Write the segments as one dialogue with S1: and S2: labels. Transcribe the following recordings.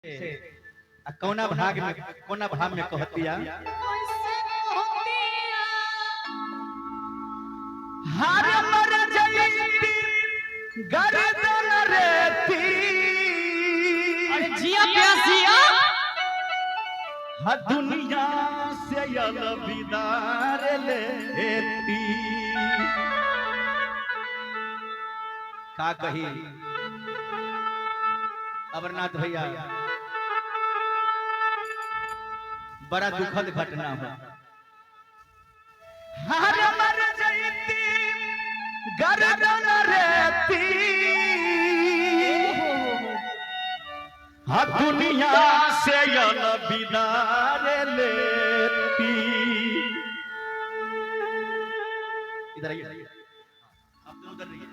S1: से कौना भाग में कोना भाव में कहतिया हर मर जयती गर्दन रेती
S2: अरे जिया प्यासिया
S1: ह दुनिया से अलविदार लेती का कही अमरनाथ भैया बड़ा दुखद घटना हो हर मर जयती गर्दन रेती दुनिया से अलविदार लेती। इधर आइए आप दोनों उधर रहिए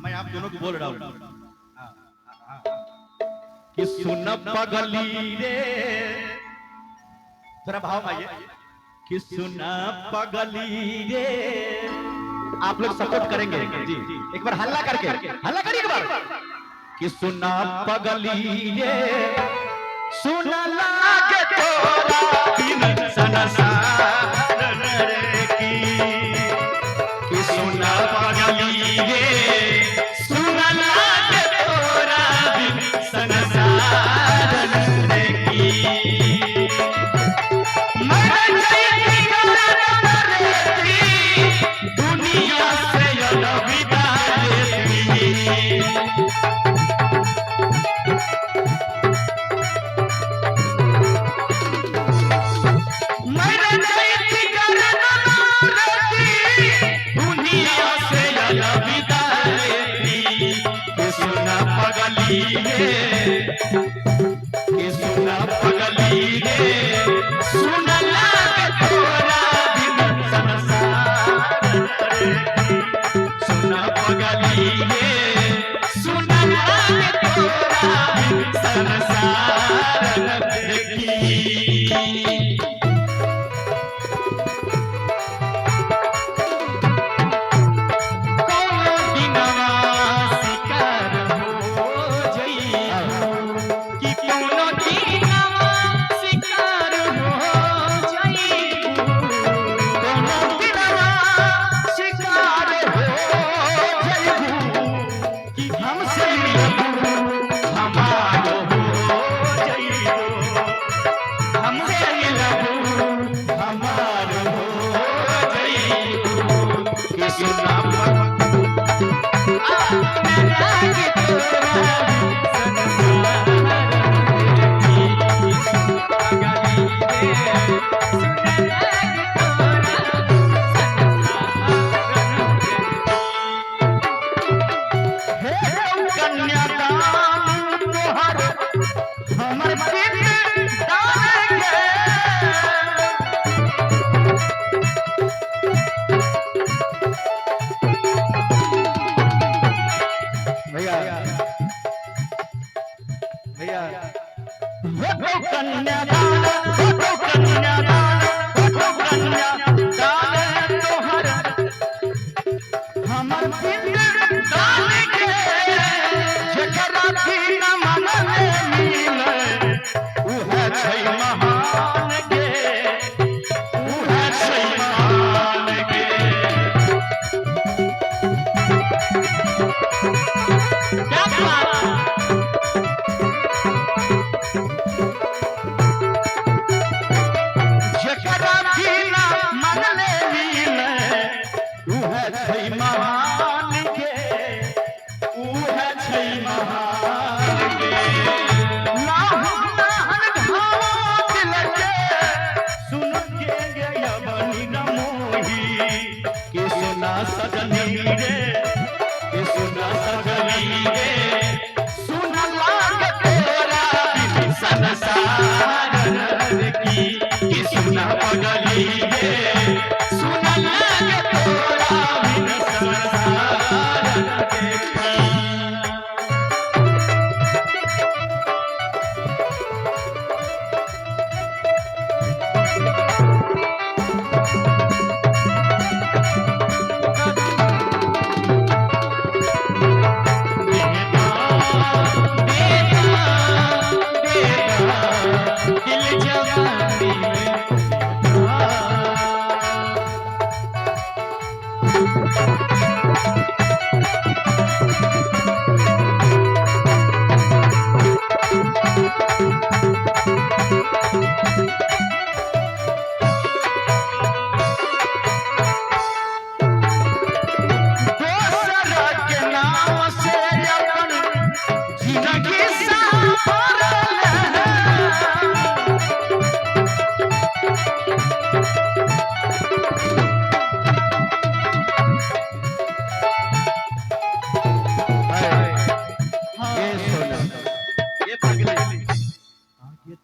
S1: मैं आप दोनों को बोल रहा हूँ कि सुन पगली रे थोड़ा भाव आइए कि सुन पगली रे आप लोग सपोर्ट करेंगे जी एक बार हल्ला करिए एक बार कि सुना पगली रे सुन लागे तोरा बिन संसार रे कि सुना पगली रे सुन लागे तोरा बिन संसार रे दुनिया से अलविदा सुना पगली रे सुन लागे तोरा बिन संसार रे सुना पगली रे सुन लागे तोरा बिन संसार रे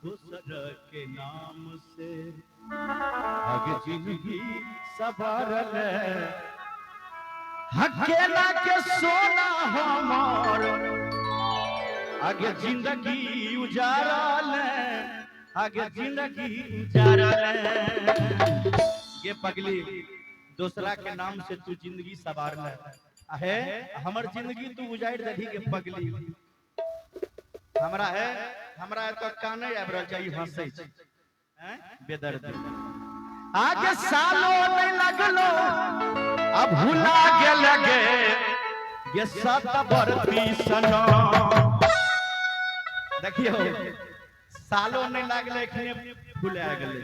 S1: दूसर के नाम से आगे जिंदगी सवारल
S2: हकेला के सोना हमार
S1: आगे जिंदगी उजारल आगे जिंदगी उजारल ये पगली दूसरा के नाम से तू जिंदगी सवारल है हमर जिंदगी तू उजाड़ दही के पगली हमरा है तो काने आबरल चाहिए हंसे हैं बेदर्द
S2: आगे सालो नहीं लगलो
S1: अब भुला के लगे ये सत बरती सनो देखियो सालो नहीं लागले एखने भुला गेले